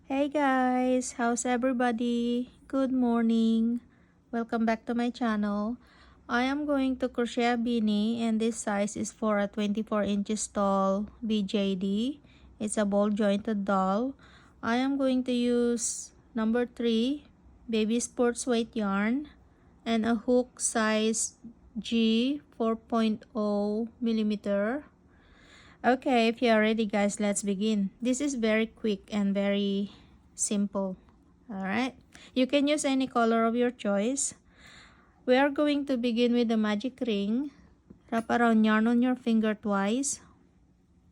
Hey guys, how's everybody? Good morning. Welcome back to my channel. I am going to crochet a beanie and this size is for a 24 inches tall BJD. It's a ball jointed doll. I am going to use number 3 baby sports weight yarn and a hook size G 4.0 millimeter. Okay, if you are ready guys, let's begin. This is very quick and very simple. Alright, you can use any color of your choice. We are going to begin with the magic ring. Wrap around yarn on your finger twice.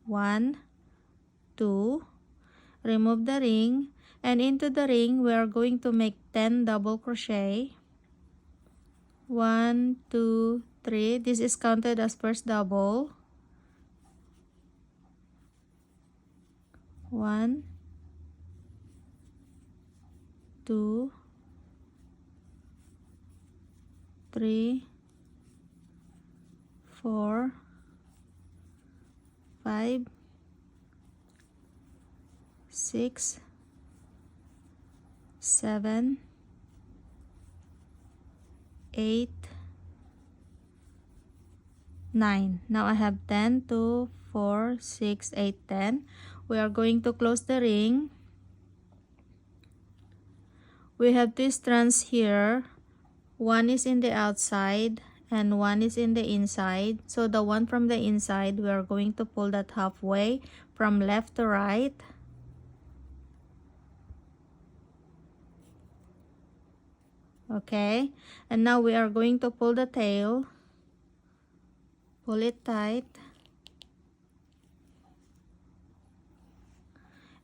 1, 2. Remove the ring. And into the ring, we are going to make 10 double crochet. 1, 2, 3. This is counted as first double. 1, 2, 3, 4, 5, 6, 7, 8, 9. Now I have 10, 2, 4, 6, 8, 10. We are going to close the ring. We have 2 strands here. One is in the outside and one is in the inside. So the one from the inside, we are going to pull that halfway from left to right. Okay, and now we are going to pull the tail. Pull it tight.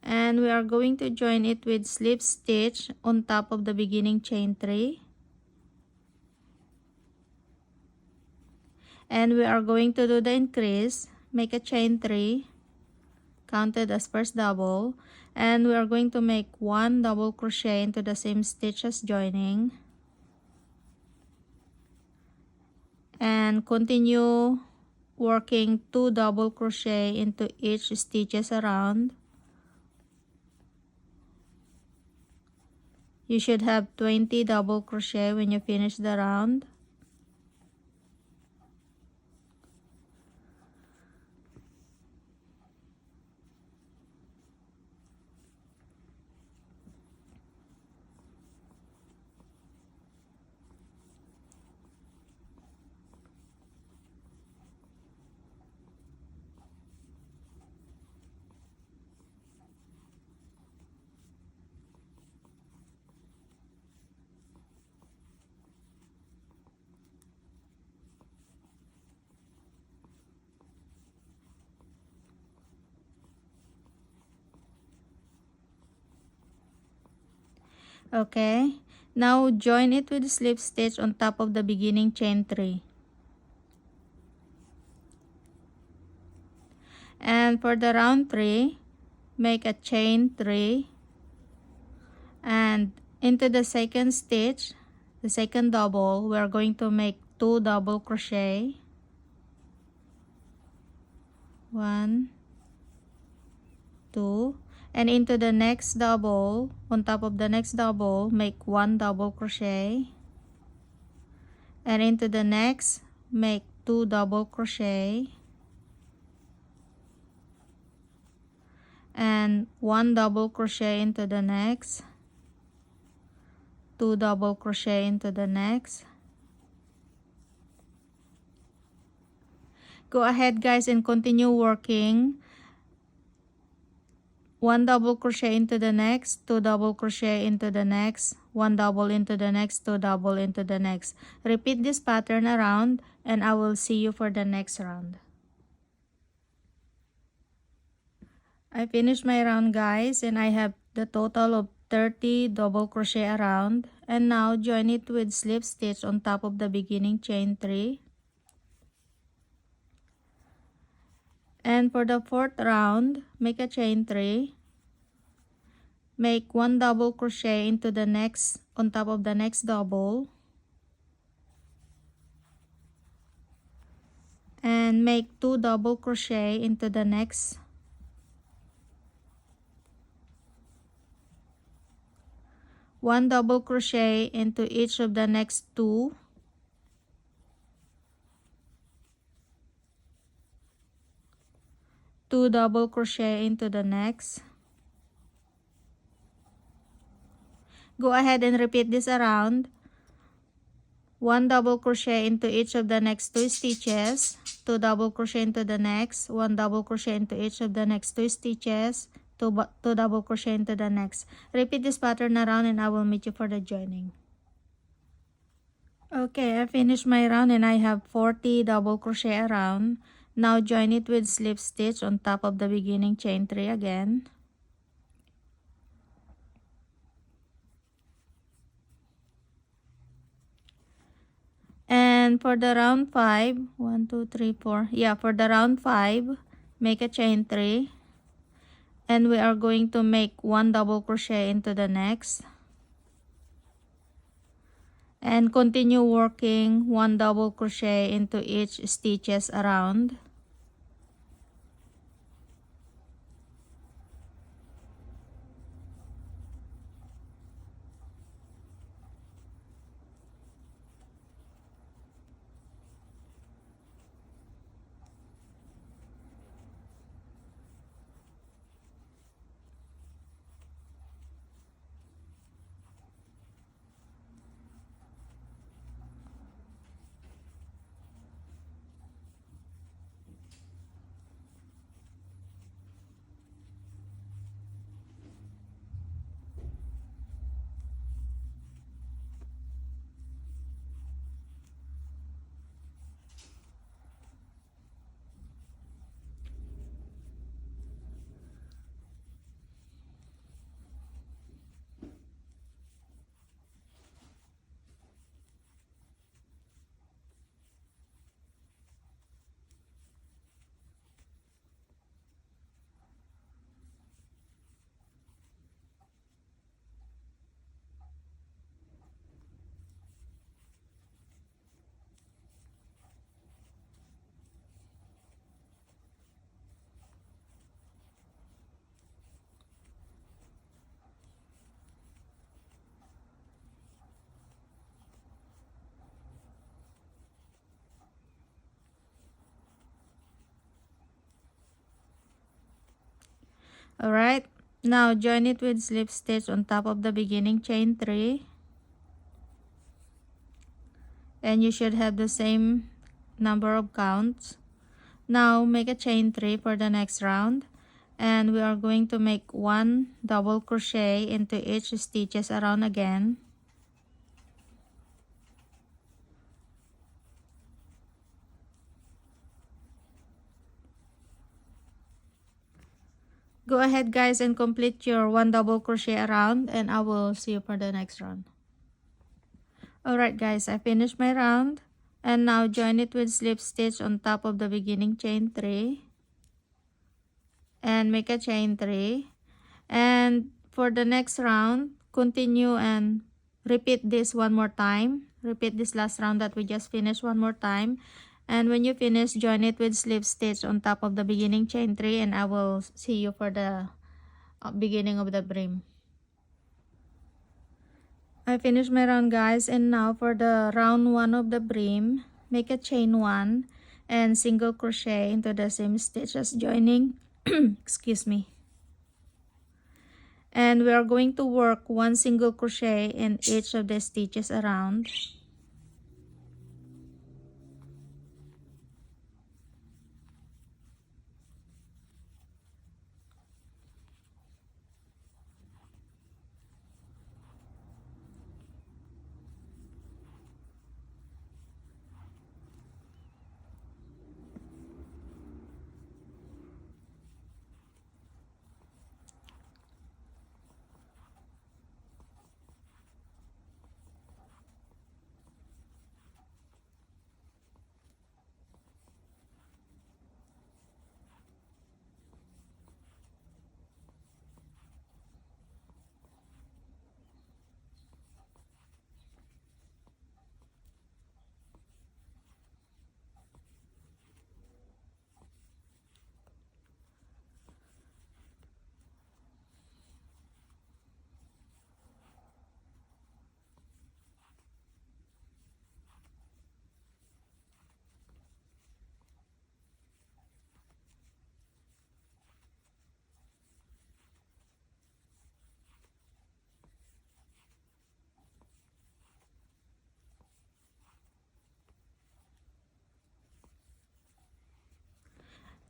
And we are going to join it with slip stitch on top of the beginning chain 3. And we are going to do the increase. Make a chain 3, counted as first double. And we are going to make 1 double crochet into the same stitch as joining. And continue working 2 double crochet into each stitches around. You should have 20 double crochet when you finish the round. Okay, now join it with slip stitch on top of the beginning chain 3. And for the round 3, make a chain 3 and into the second stitch, the second double, we are going to make 2 double crochet. 1, 2, and into the next double, on top of the next double, make 1 double crochet. And into the next, make 2 double crochet. And 1 double crochet into the next. 2 double crochet into the next. Go ahead guys and continue working. 1 double crochet into the next, 2 double crochet into the next, 1 double into the next, 2 double into the next. Repeat this pattern around and I will see you for the next round. I finished my round guys and I have the total of 30 double crochet around, and now join it with slip stitch on top of the beginning chain 3. And for the fourth round, make a chain 3. Make 1 double crochet into the next, on top of the next double. And make 2 double crochet into the next. 1 double crochet into each of the next 2, 2 double crochet into the next. Go ahead and repeat this around. 1 double crochet into each of the next 2 stitches, 2 double crochet into the next, 1 double crochet into each of the next 2 stitches, 2 double crochet into the next. Repeat this pattern around and I will meet you for the joining. Okay, I finished my round and I have 40 double crochet around. Now join it with slip stitch on top of the beginning chain 3 again. And for the round 5, 1, 2, 3, 4. Yeah, for the round 5, make a chain 3. And we are going to make 1 double crochet into the next. And continue working 1 double crochet into each stitches around. Alright, now join it with slip stitch on top of the beginning chain 3. And you should have the same number of counts. Now make a chain 3 for the next round. And we are going to make 1 double crochet into each stitches around again. Go ahead guys and complete your 1 double crochet around and I will see you for the next round. Alright guys, I finished my round and now join it with slip stitch on top of the beginning chain 3 and make a chain 3. And for the next round, continue and repeat this one more time. Repeat this last round that we just finished one more time. And when you finish, join it with slip stitch on top of the beginning chain 3 and I will see you for the beginning of the brim. I finished my round guys, and now for the round 1 of the brim, make a chain 1 and single crochet into the same stitch as joining. Excuse me. And we are going to work 1 single crochet in each of the stitches around.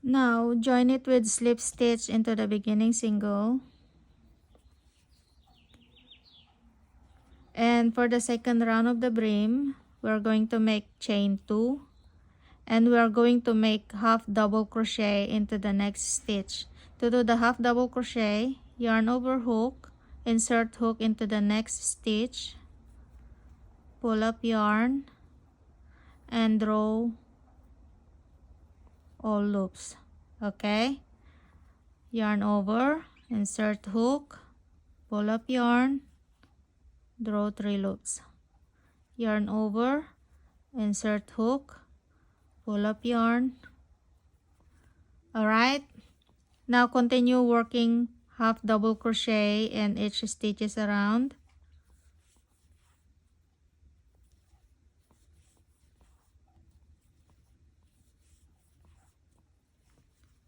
Now join it with slip stitch into the beginning single. And for the second round of the brim, we're going to make chain 2, and we are going to make half double crochet into the next stitch. To do the half double crochet, yarn over hook, insert hook into the next stitch, pull up yarn, and draw all loops. Okay, yarn over, insert hook, pull up yarn, draw 3 loops, yarn over, insert hook, pull up yarn. Alright, now continue working half double crochet in each stitches around.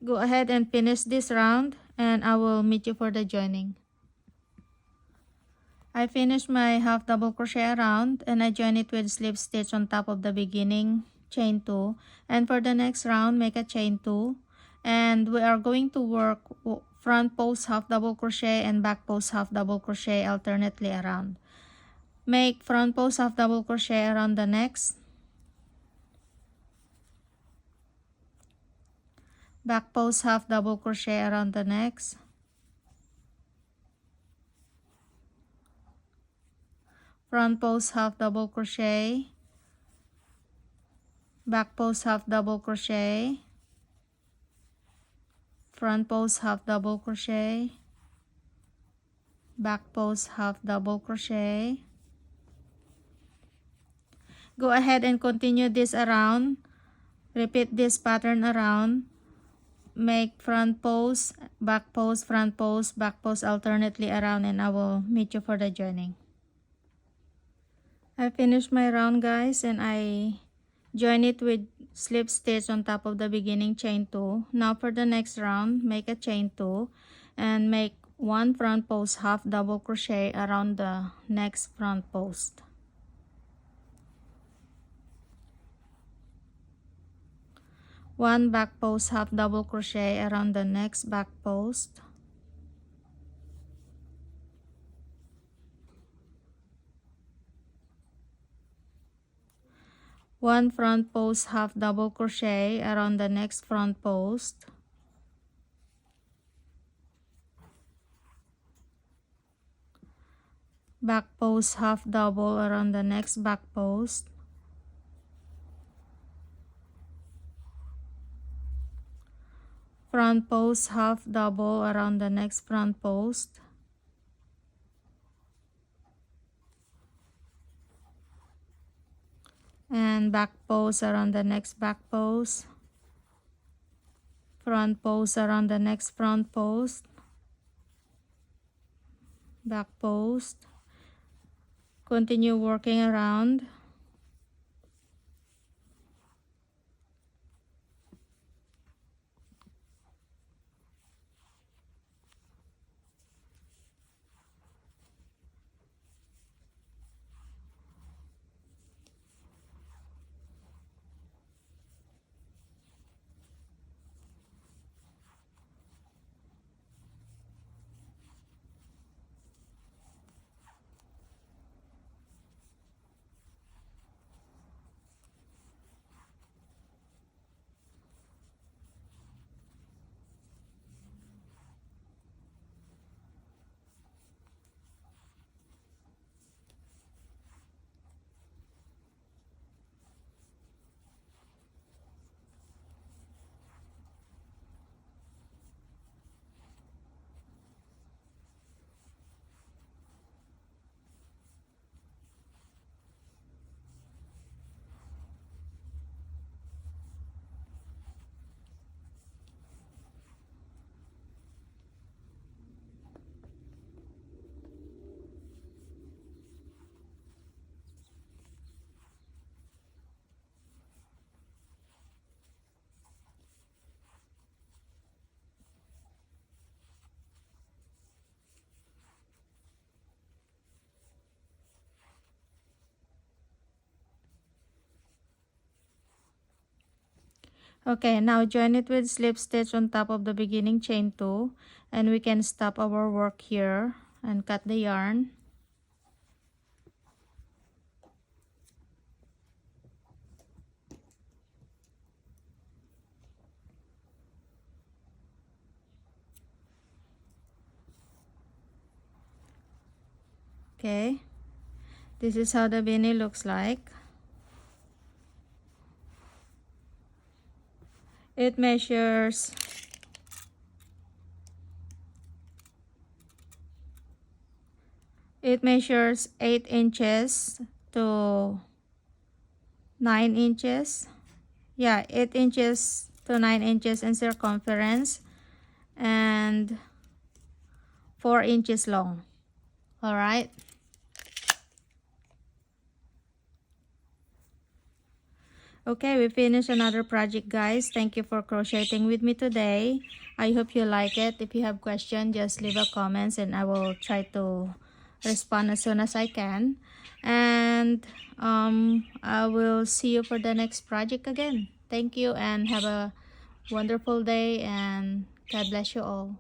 Go ahead and finish this round, and I will meet you for the joining. I finished my half double crochet around, and I join it with slip stitch on top of the beginning chain 2, and for the next round make a chain 2, and we are going to work front post half double crochet and back post half double crochet alternately around. Make front post half double crochet around the next, back post half double crochet around the next, front post half double crochet, back post half double crochet, front post half double crochet, back post half double crochet. Go ahead and continue this around. Repeat this pattern around. Make front post, back post, front post, back post alternately around, and I will meet you for the joining. I finished my round, guys, and I join it with slip stitch on top of the beginning chain 2. Now for the next round, make a chain 2 and make 1 front post half double crochet around the next front post. 1 back post half double crochet around the next back post. One front post half double crochet around the next front post. Back post half double around the next back post. Front post half double around the next front post. And back post around the next back post. Front post around the next front post. Back post. Continue working around. Okay, now join it with slip stitch on top of the beginning chain 2, and we can stop our work here and cut the yarn. Okay, this is how the beanie looks like. It measures 8 inches to 9 inches. Yeah, 8 inches to 9 inches in circumference and 4 inches long. All right. Okay, we finished another project, guys. Thank you for crocheting with me today. I hope you like it. If you have questions, just leave a comment and I will try to respond as soon as I can. And I will see you for the next project again. Thank you and have a wonderful day, and God bless you all.